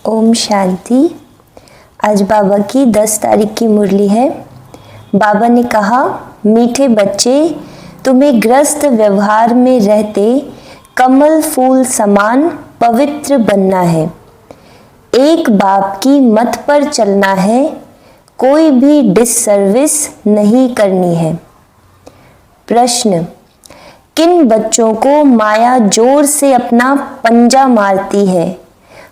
ओम शांति। आज बाबा की 10 तारीख की मुरली है। बाबा ने कहा, मीठे बच्चे, तुम्हें ग्रस्त व्यवहार में रहते कमल फूल समान पवित्र बनना है। एक बाप की मत पर चलना है, कोई भी डिससर्विस नहीं करनी है। प्रश्न, किन बच्चों को माया जोर से अपना पंजा मारती है?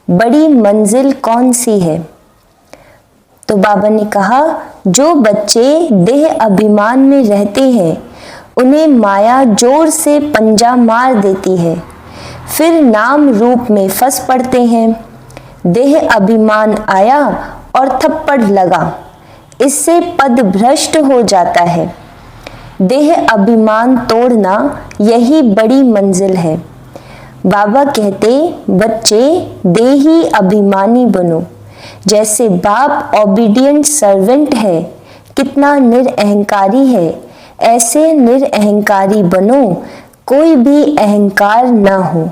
बड़ी मंजिल कौन सी है? तो बाबा ने कहा, जो बच्चे देह अभिमान में रहते हैं उन्हें माया जोर से पंजा मार देती है, फिर नाम रूप में फंस पड़ते हैं। देह अभिमान आया और थप्पड़ लगा, इससे पद भ्रष्ट हो जाता है। देह अभिमान तोड़ना यही बड़ी मंजिल है। बाबा कहते, बच्चे देही अभिमानी बनो। जैसे बाप ओबीडिएंट सर्वेंट है, कितना निरअहंकारी है, ऐसे निरअहंकारी बनो, कोई भी अहंकार न हो।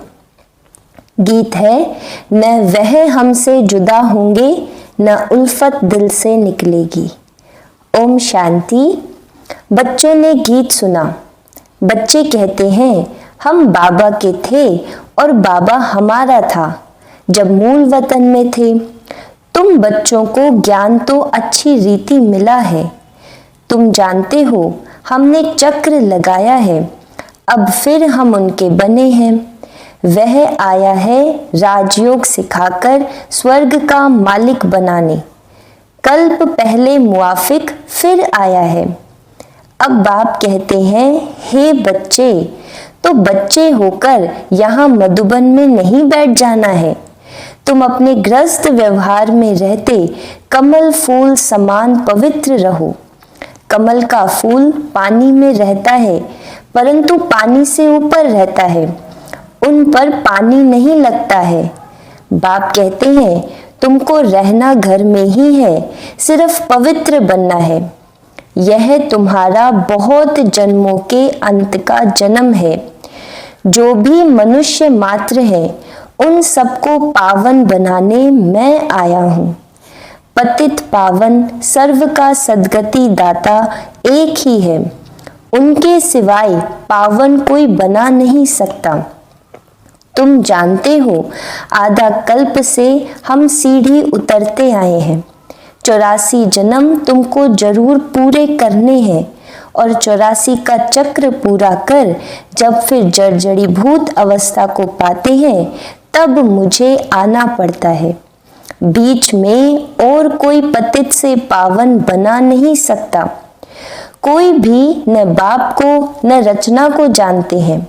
गीत है, न वह हमसे जुदा होंगे, न उल्फत दिल से निकलेगी। ओम शांति। बच्चों ने गीत सुना। बच्चे कहते हैं, हम बाबा के थे और बाबा हमारा था जब मूल वतन में थे। तुम बच्चों को ज्ञान तो अच्छी रीति मिला है। तुम जानते हो हमने चक्र लगाया है, अब फिर हम उनके बने हैं। वह आया है राजयोग सिखाकर स्वर्ग का मालिक बनाने। कल्प पहले मुआफिक फिर आया है। अब बाप कहते हैं, हे बच्चे, तो बच्चे होकर यहाँ मधुबन में नहीं बैठ जाना है। तुम अपने ग्रस्त व्यवहार में रहते कमल फूल समान पवित्र रहो। कमल का फूल पानी में रहता है, परंतु पानी से ऊपर रहता है, उन पर पानी नहीं लगता है। बाप कहते हैं, तुमको रहना घर में ही है, सिर्फ पवित्र बनना है। यह तुम्हारा बहुत जन्मों के अंत का जन्म है। जो भी मनुष्य मात्र है, उन सबको पावन बनाने मैं आया हूँ। पतित पावन सर्व का सद्गति दाता एक ही है, उनके सिवाय पावन कोई बना नहीं सकता। तुम जानते हो, आधा कल्प से हम सीढ़ी उतरते आए हैं। 84 जन्म तुमको जरूर पूरे करने हैं और 84 का चक्र पूरा कर जब फिर जर्जरीभूत अवस्था को पाते हैं, तब मुझे आना पड़ता है। बीच में और कोई पतित से पावन बना नहीं सकता। कोई भी न बाप को न रचना को जानते हैं।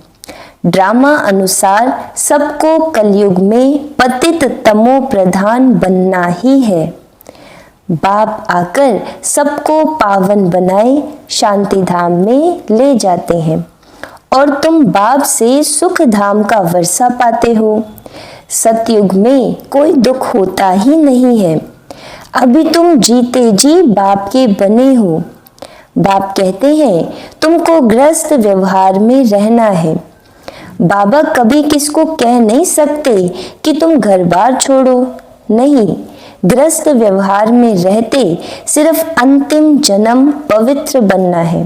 ड्रामा अनुसार सबको कलयुग में पतित तमो प्रधान बनना ही है। बाप आकर सबको पावन बनाए शांति धाम में ले जाते हैं और तुम बाप से सुख धाम का वर्षा पाते हो। सतयुग में कोई दुख होता ही नहीं है। अभी तुम जीते जी बाप के बने हो। बाप कहते हैं, तुमको ग्रस्त व्यवहार में रहना है। बाबा कभी किसको कह नहीं सकते कि तुम घर बार छोड़ो। नहीं, ग्रस्त व्यवहार में रहते सिर्फ अंतिम जन्म पवित्र बनना है।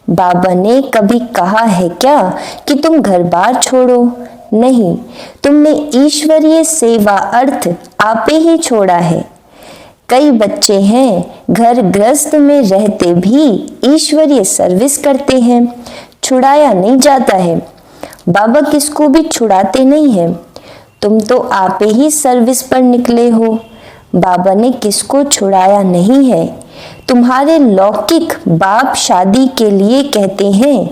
बाबा ने कभी कहा है क्या कि तुम घर बार छोड़ो? नहीं, तुमने ईश्वरीय सेवा अर्थ आपे ही छोड़ा है। कई बच्चे हैं घर गृहस्थ में रहते भी ईश्वरीय सर्विस करते हैं, छुड़ाया नहीं जाता है। बाबा किसको भी छुड़ाते नहीं हैं। तुम तो आपे ही सर्विस पर निकले हो। बाबा ने किसको छुड़ाया नहीं है। तुम्हारे लौकिक बाप शादी के लिए कहते हैं,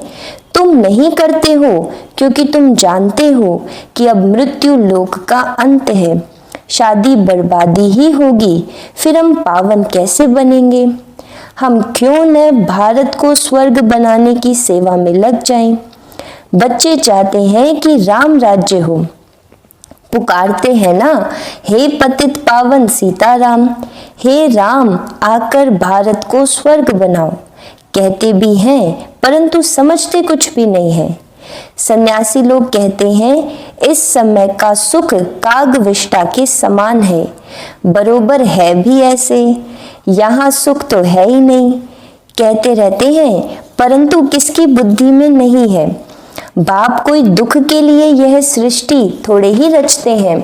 तुम नहीं करते हो क्योंकि तुम जानते हो कि अब मृत्यु लोक का अंत है। शादी बर्बादी ही होगी, फिर हम पावन कैसे बनेंगे? हम क्यों न भारत को स्वर्ग बनाने की सेवा में लग जाएं? बच्चे चाहते हैं कि राम राज्य हो, पुकारते हैं ना, हे पतित पावन सीताराम, हे राम आकर भारत को स्वर्ग बनाओ। कहते भी हैं परंतु समझते कुछ भी नहीं है। सन्यासी लोग कहते हैं इस समय का सुख कागविष्टा के समान है। बरोबर है भी ऐसे, यहाँ सुख तो है ही नहीं कहते रहते हैं, परंतु किसकी बुद्धि में नहीं है। बाप कोई दुख के लिए यह सृष्टि थोड़े ही रचते हैं।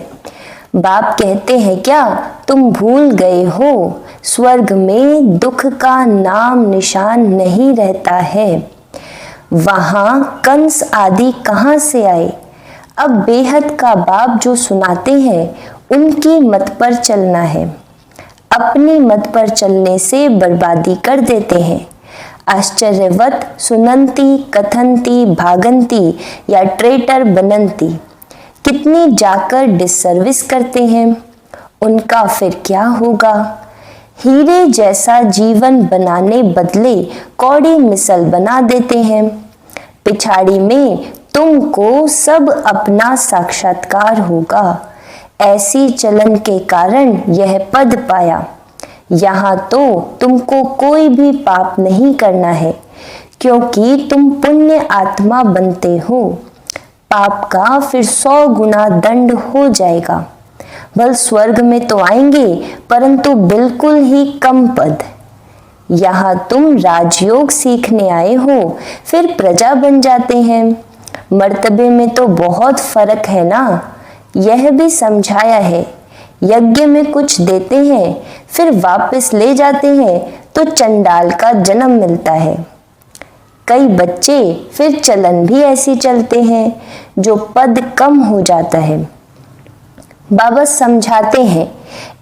बाप कहते हैं क्या तुम भूल गए हो, स्वर्ग में दुख का नाम निशान नहीं रहता है। वहां कंस आदि कहाँ से आए। अब बेहद का बाप जो सुनाते हैं उनकी मत पर चलना है। अपनी मत पर चलने से बर्बादी कर देते हैं। आश्चर्यवत सुनंती कथंती भागंती या ट्रेटर बनंती, कितनी जाकर डिसर्विस करते हैं। उनका फिर क्या होगा। हीरे जैसा जीवन बनाने बदले कौड़ी मिसल बना देते हैं। पिछाड़ी में तुमको सब अपना साक्षात्कार होगा। ऐसी चलन के कारण यह पद पाया। यहाँ तो तुमको कोई भी पाप नहीं करना है, क्योंकि तुम पुण्य आत्मा बनते हो। पाप का फिर 100 गुना दंड हो जाएगा। बल स्वर्ग में तो आएंगे, परंतु बिल्कुल ही कम पद। यहाँ तुम राजयोग सीखने आए हो, फिर प्रजा बन जाते हैं। मर्तबे में तो बहुत फर्क है ना, यह भी समझाया है। यज्ञ में कुछ देते हैं, फिर वापस ले जाते हैं, तो चंडाल का जन्म मिलता है। कई बच्चे फिर चलन भी ऐसी चलते हैं, जो पद कम हो जाता है। बाबा समझाते हैं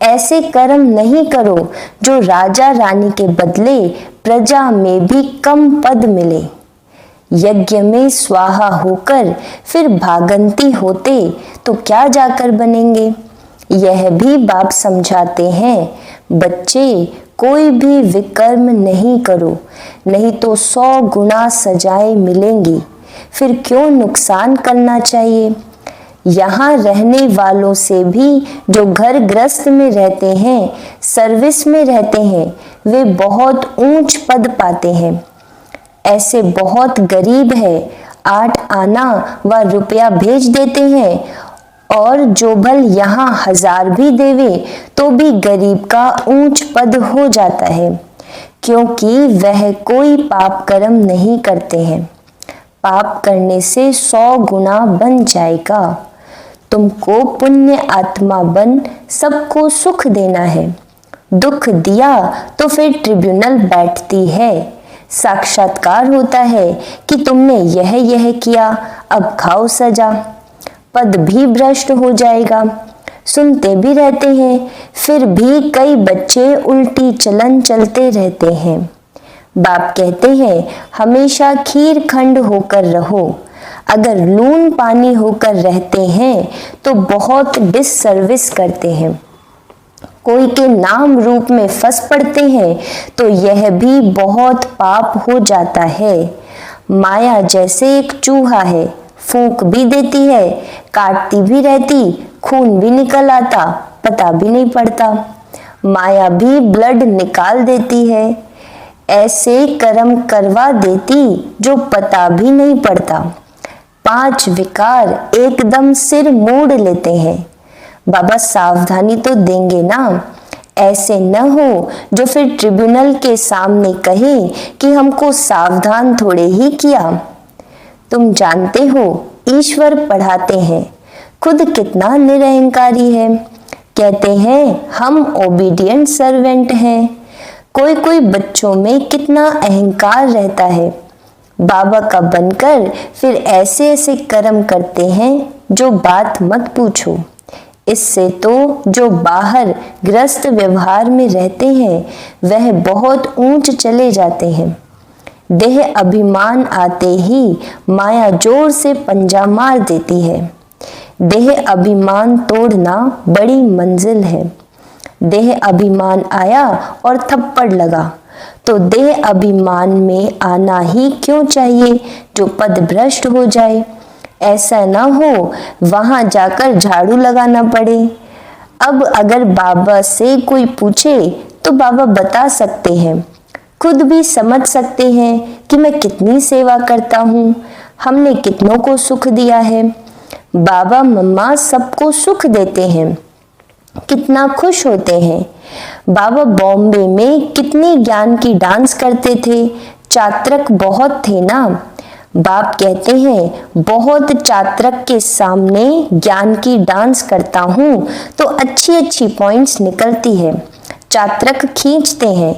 ऐसे कर्म नहीं करो जो राजा रानी के बदले प्रजा में भी कम पद मिले। यज्ञ में स्वाहा होकर फिर भागंती होते तो क्या जाकर बनेंगे। यह भी बाप समझाते हैं बच्चे कोई भी विकर्म नहीं करो, नहीं तो 100 गुना सजाएं मिलेंगी। फिर क्यों नुकसान करना चाहिए। यहाँ रहने वालों से भी जो घर ग्रस्त में रहते हैं, सर्विस में रहते हैं, वे बहुत ऊंच पद पाते हैं। ऐसे बहुत गरीब है, 8 आना व रुपया भेज देते हैं, और जो भल यहाँ 1000 भी देवे तो भी गरीब का ऊंच पद हो जाता है, क्योंकि वह कोई पाप कर्म नहीं करते हैं। पाप करने से 100 गुना बन जाएगा। तुमको पुण्य आत्मा बन सबको सुख देना है। दुख दिया तो फिर ट्रिब्यूनल बैठती है, साक्षात्कार होता है कि तुमने यह किया, अब खाओ सजा। पद भी भ्रष्ट हो जाएगा। सुनते भी रहते हैं, फिर भी कई बच्चे उल्टी चलन चलते रहते हैं। बाप कहते हैं हमेशा खीर खंड होकर रहो। अगर लून पानी होकर रहते हैं तो बहुत डिससर्विस करते हैं। कोई के नाम रूप में फंस पड़ते हैं तो यह भी बहुत पाप हो जाता है। माया जैसे एक चूहा है, फूंक भी देती है, काटती भी रहती, खून भी निकल आता, पता भी नहीं पड़ता। माया भी ब्लड निकाल देती है, ऐसे कर्म करवा देती जो पता भी नहीं पड़ता। 5 विकार एकदम सिर मोड़ लेते हैं। बाबा सावधानी तो देंगे ना, ऐसे न हो जो फिर ट्रिब्यूनल के सामने कहे कि हमको सावधान थोड़े ही किया। तुम जानते हो ईश्वर पढ़ाते हैं, खुद कितना निरहंकारी है। कहते हैं हम ओबीडिएंट सर्वेंट हैं। कोई कोई बच्चों में कितना अहंकार रहता है। बाबा का बनकर फिर ऐसे ऐसे कर्म करते हैं जो बात मत पूछो। इससे तो जो बाहर ग्रस्त व्यवहार में रहते हैं वह बहुत ऊंच चले जाते हैं। देह अभिमान आते ही माया जोर से पंजा मार देती है। देह अभिमान तोड़ना बड़ी मंजिल है। देह अभिमान आया और थप्पड़ लगा तो देह अभिमान में आना ही क्यों चाहिए जो पद भ्रष्ट हो जाए। ऐसा ना हो वहां जाकर झाड़ू लगाना पड़े। अब अगर बाबा से कोई पूछे तो बाबा बता सकते हैं, खुद भी समझ सकते हैं कि मैं कितनी सेवा करता हूँ। हमने कितनों को सुख दिया है। बाबा मम्मा सबको सुख देते हैं, कितना खुश होते हैं। बाबा बॉम्बे में कितनी ज्ञान की डांस करते थे, चात्रक बहुत थे ना। बाप कहते हैं बहुत चात्रक के सामने ज्ञान की डांस करता हूँ तो अच्छी अच्छी पॉइंट्स निकलती है, चात्रक खींचते हैं।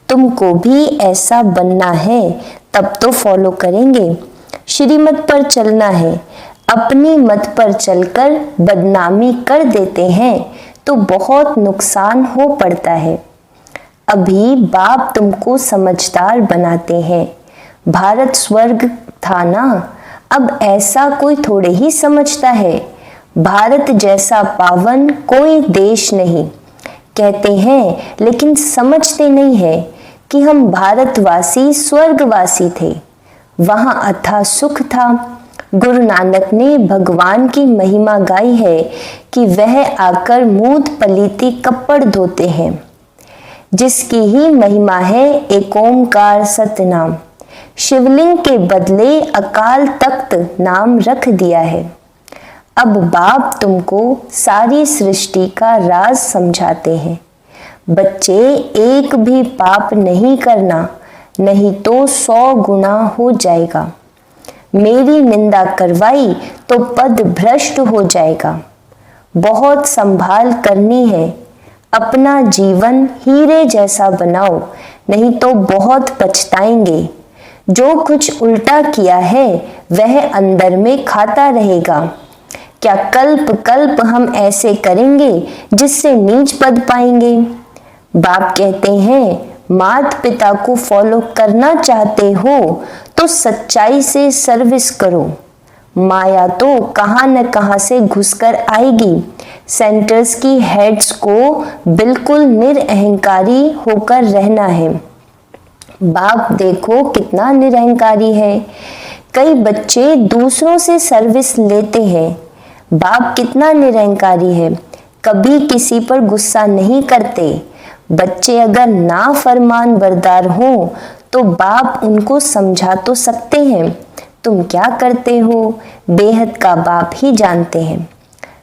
तुमको भी ऐसा बनना है, तब तो फॉलो करेंगे। श्रीमत पर चलना है, अपनी मत पर चलकर बदनामी कर देते हैं तो बहुत नुकसान हो पड़ता है। अभी बाप तुमको समझदार बनाते हैं। भारत स्वर्ग था ना, अब ऐसा कोई थोड़े ही समझता है। भारत जैसा पावन कोई देश नहीं। कहते हैं लेकिन समझते नहीं है कि हम भारतवासी स्वर्गवासी थे, वहां अथाह सुख था। गुरु नानक ने भगवान की महिमा गाई है कि वह आकर मूत पलीती कपड़ धोते हैं, जिसकी ही महिमा है एक ओंकार सतनाम। शिवलिंग के बदले अकाल तख्त नाम रख दिया है। अब बाप तुमको सारी सृष्टि का राज समझाते हैं। बच्चे एक भी पाप नहीं करना, नहीं तो 100 गुना हो जाएगा। मेरी निंदा करवाई तो पद भ्रष्ट हो जाएगा। बहुत संभाल करनी है, अपना जीवन हीरे जैसा बनाओ, नहीं तो बहुत पछताएंगे। जो कुछ उल्टा किया है वह अंदर में खाता रहेगा। क्या कल्प कल्प हम ऐसे करेंगे जिससे नीच पद पाएंगे। बाप कहते हैं माता पिता को फॉलो करना चाहते हो तो सच्चाई से सर्विस करो। माया तो कहां न कहां से घुसकर आएगी। सेंटर्स की हेड्स को बिल्कुल निरअहंकारी होकर रहना है। बाप देखो कितना निरअहंकारी है। कई बच्चे दूसरों से सर्विस लेते हैं। बाप कितना निरअहंकारी है, कभी किसी पर गुस्सा नहीं करते। बच्चे अगर ना फरमान बरदार हो तो बाप उनको समझा तो सकते हैं। तुम क्या करते हो बेहद का बाप ही जानते हैं।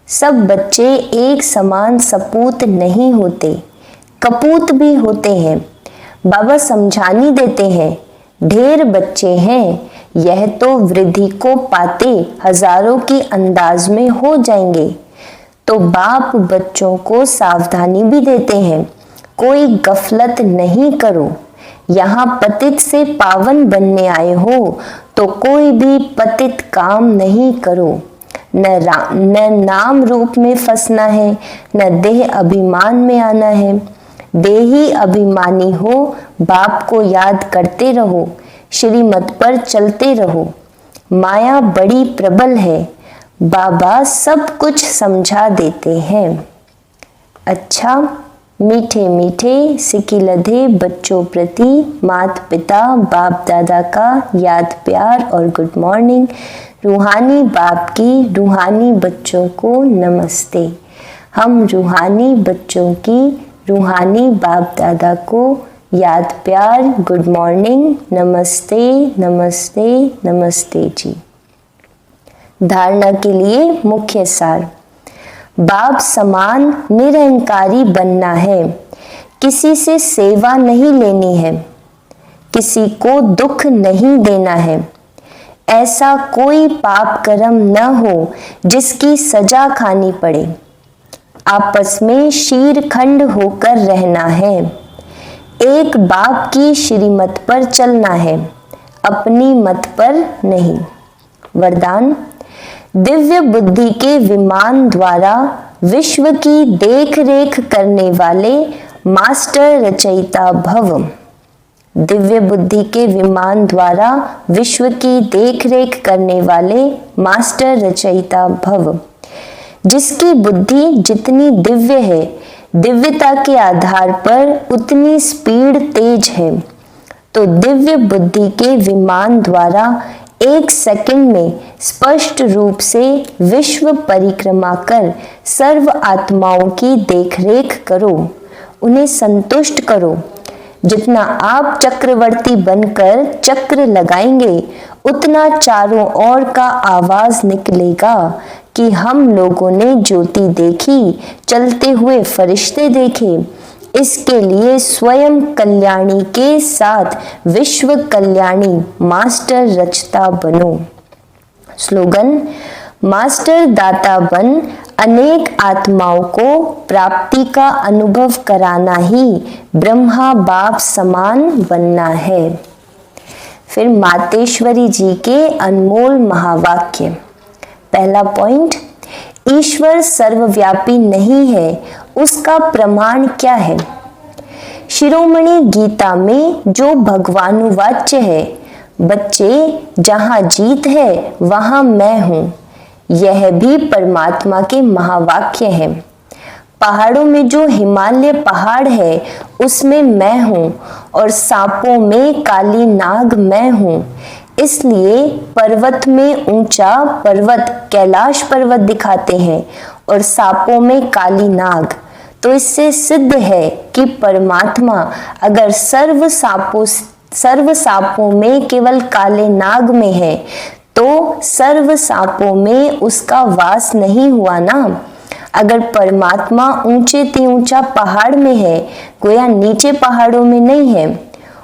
सब बच्चे एक समान सपूत नहीं होते, कपूत भी होते हैं। बाबा समझानी देते हैं ढेर बच्चे हैं, यह तो वृद्धि को पाते हजारों के अंदाज में हो जाएंगे। तो बाप बच्चों को सावधानी भी देते हैं कोई गफलत नहीं करो। यहाँ पतित से पावन बनने आए हो तो कोई भी पतित काम नहीं करो। न नाम रूप में फंसना है, न देह अभिमान में आना है। देही अभिमानी हो बाप को याद करते रहो, श्रीमत पर चलते रहो। माया बड़ी प्रबल है, बाबा सब कुछ समझा देते हैं। अच्छा, मीठे मीठे सिकिलधे बच्चों प्रति माता पिता बाप दादा का याद प्यार और गुड मॉर्निंग। रूहानी बाप की रूहानी बच्चों को नमस्ते। हम रूहानी बच्चों की रूहानी बाप दादा को याद प्यार गुड मॉर्निंग, नमस्ते नमस्ते नमस्ते जी। धारणा के लिए मुख्य सार। बाप समान निरहंकारी बनना है, किसी से सेवा नहीं लेनी है, किसी को दुख नहीं देना है। ऐसा कोई पाप कर्म न हो जिसकी सजा खानी पड़े। आपस में शीरखंड होकर रहना है। एक बाप की श्रीमत पर चलना है, अपनी मत पर नहीं। वरदान। दिव्य बुद्धि के विमान द्वारा विश्व की देख रेख करने वाले मास्टर रचयिता भव। दिव्य बुद्धि के विमान द्वारा विश्व की देख रेख करने वाले मास्टर रचयिता भव। जिसकी बुद्धि जितनी दिव्य है, दिव्यता के आधार पर उतनी स्पीड तेज है। तो दिव्य बुद्धि के विमान द्वारा 1 सेकंड में स्पष्ट रूप से विश्व परिक्रमा कर सर्व आत्माओं की देखरेख करो, उन्हें संतुष्ट करो। जितना आप चक्रवर्ती बनकर चक्र लगाएंगे उतना चारों ओर का आवाज निकलेगा कि हम लोगों ने ज्योति देखी, चलते हुए फरिश्ते देखे। इसके लिए स्वयं कल्याणी के साथ विश्व कल्याणी मास्टर रचता बनो। स्लोगन: मास्टर दाता बन अनेक आत्माओं को प्राप्ति का अनुभव कराना ही ब्रह्मा बाप समान बनना है। फिर मातेश्वरी जी के अनमोल महावाक्य। पहला पॉइंट, ईश्वर सर्वव्यापी नहीं है, उसका प्रमाण क्या है? शिरोमणि गीता में जो भगवानुवाच्य है, बच्चे जहां जीत है वहां मैं हूं, यह भी परमात्मा के महावाक्य है। पहाड़ों में जो हिमालय पहाड़ है उसमें मैं हूं और सांपों में काली नाग मैं हूं। इसलिए पर्वत में ऊंचा पर्वत कैलाश पर्वत दिखाते हैं और सांपों में काली नाग। तो इससे सिद्ध है कि परमात्मा अगर सर्व सांपों में केवल काले नाग में है तो सर्व सांपों में उसका वास नहीं हुआ ना। अगर परमात्मा ऊंचे ते ऊंचा पहाड़ में है, गोया नीचे पहाड़ों में नहीं है।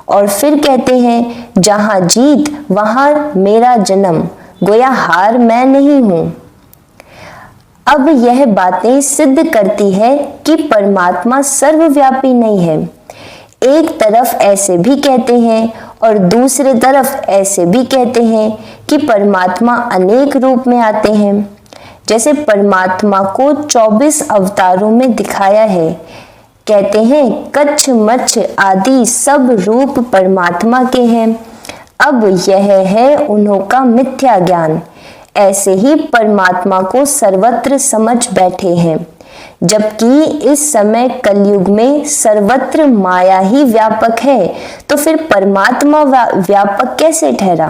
और फिर कहते हैं जहां जीत वहां मेरा जन्म, गोया हार मैं नहीं हूं। अब यह बातें सिद्ध करती है कि परमात्मा सर्वव्यापी नहीं है। एक तरफ ऐसे भी कहते हैं और दूसरे तरफ ऐसे भी कहते हैं कि परमात्मा अनेक रूप में आते हैं। जैसे परमात्मा को 24 अवतारों में दिखाया है। कहते हैं कच्छ मच्छ आदि सब रूप परमात्मा के हैं। अब यह है उन्हों का मिथ्या ज्ञान। ऐसे ही परमात्मा को सर्वत्र समझ बैठे हैं, जबकि इस समय कलयुग में सर्वत्र माया ही व्यापक है। तो फिर परमात्मा व्यापक कैसे ठहरा?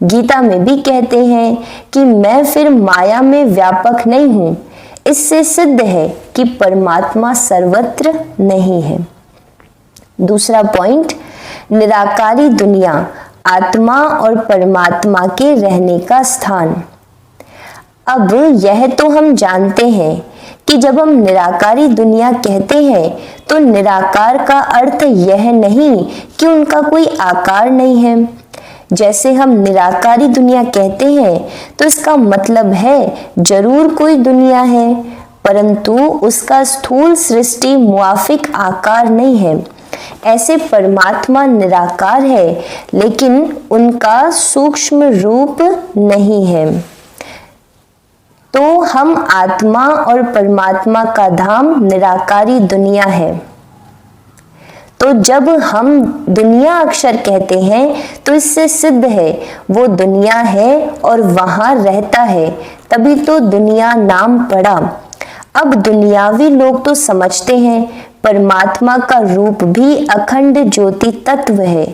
गीता में भी कहते हैं कि मैं फिर माया में व्यापक नहीं हूं। इससे सिद्ध है कि परमात्मा सर्वत्र नहीं है। दूसरा पॉइंट, निराकारी दुनिया आत्मा और परमात्मा के रहने का स्थान। अब यह तो हम जानते हैं कि जब हम निराकारी दुनिया कहते हैं तो निराकार का अर्थ यह नहीं कि उनका कोई आकार नहीं है। जैसे हम निराकारी दुनिया कहते हैं तो इसका मतलब है जरूर कोई दुनिया है, परंतु उसका स्थूल सृष्टि मुआफिक आकार नहीं है। ऐसे परमात्मा निराकार है लेकिन उनका सूक्ष्म रूप नहीं है। तो हम आत्मा और परमात्मा का धाम निराकारी दुनिया है। तो जब हम दुनिया अक्षर कहते हैं तो इससे सिद्ध है वो दुनिया है और वहां रहता है, तभी तो दुनिया नाम पड़ा। अब दुनियावी लोग तो समझते हैं परमात्मा का रूप भी अखंड ज्योति तत्व है।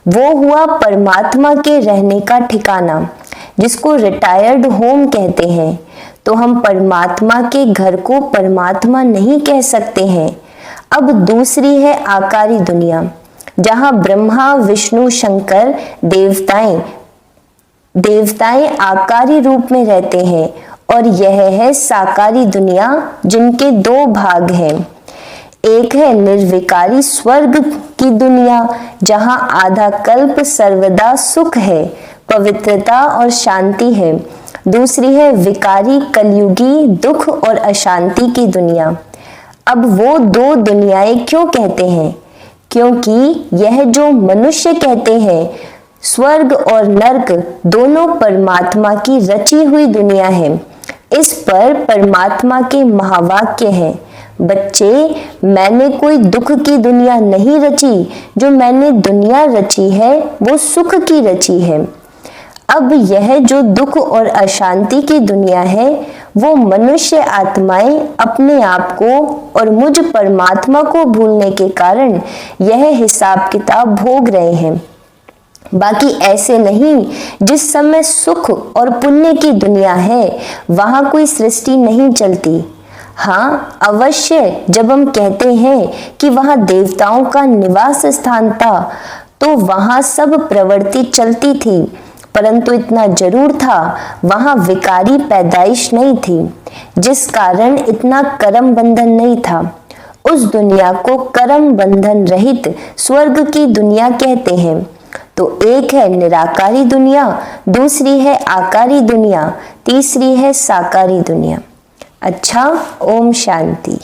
वो हुआ परमात्मा के रहने का ठिकाना, जिसको रिटायर्ड होम कहते हैं। तो हम परमात्मा के घर को परमात्मा नहीं कह सकते हैं। अब दूसरी है आकारी दुनिया, जहां ब्रह्मा विष्णु शंकर देवताएं आकारी रूप में रहते हैं। और यह है साकारी दुनिया, जिनके दो भाग हैं। एक है निर्विकारी स्वर्ग की दुनिया, जहां आधा कल्प सर्वदा सुख है, पवित्रता और शांति है। दूसरी है विकारी कलयुगी दुख और अशांति की दुनिया। अब वो दो दुनियाएं क्यों कहते हैं? क्योंकि यह जो मनुष्य कहते हैं स्वर्ग और नरक दोनों परमात्मा की रची हुई दुनिया है। इस पर परमात्मा के महावाक्य हैं, बच्चे मैंने कोई दुख की दुनिया नहीं रची, जो मैंने दुनिया रची है वो सुख की रची है। अब यह जो दुख और अशांति की दुनिया है वो मनुष्य आत्माएं अपने आप को और मुझ परमात्मा को भूलने के कारण यह हिसाब किताब भोग रहे हैं। बाकी ऐसे नहीं, जिस समय सुख और पुण्य की दुनिया है वहां कोई सृष्टि नहीं चलती। हाँ अवश्य, जब हम कहते हैं कि वहां देवताओं का निवास स्थान था तो वहां सब प्रवृत्ति चलती थी, परंतु इतना जरूर था वहां विकारी पैदाइश नहीं थी, जिस कारण इतना कर्म बंधन नहीं था। उस दुनिया को कर्म बंधन रहित स्वर्ग की दुनिया कहते हैं। तो एक है निराकारी दुनिया, दूसरी है आकारी दुनिया, तीसरी है साकारी दुनिया। अच्छा, ओम शांति।